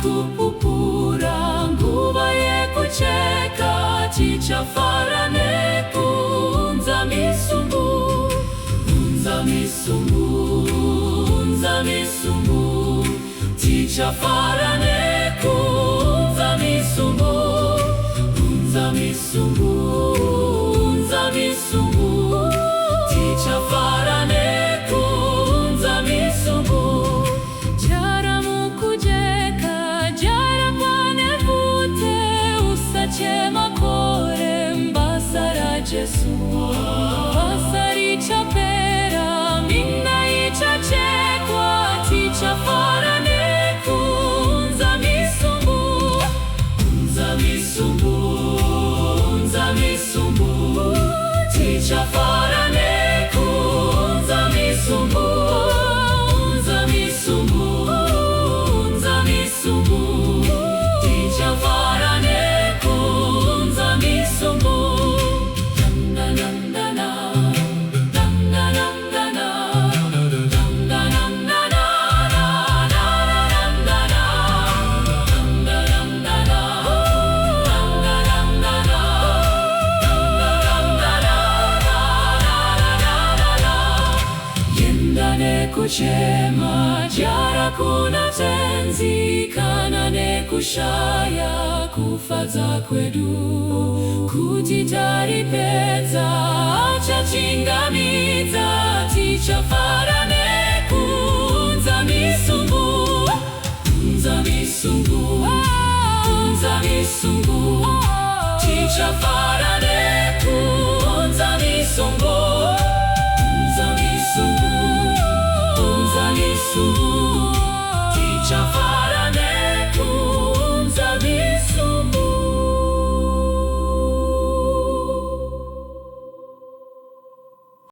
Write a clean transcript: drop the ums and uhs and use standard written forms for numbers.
kupupura nguva yekucheka tichafarane kunza misumbu, unza misumbu, unza misumbu, tichafarane kunza misumbu, unza misumbu, unza misumbu, tichafarane kunza misumbu. Jara mukujeka, jara pane vute, usachema kore mbasara Jesu. Basari chapera, minna ichachekwa, tichafarane kunza misumbu, unza misumbu, unza misumbu, tichafarane kunza misumbu, unza misumbu, unza misumbu, tichafarane kunza misumbu. Kuchema jara kuna tenzi kana nekushaya kufaza kwedu kutitaripedza acha chingamiza tichafarane kunza misumbu, unza misumbu, unza misumbu, tichafarane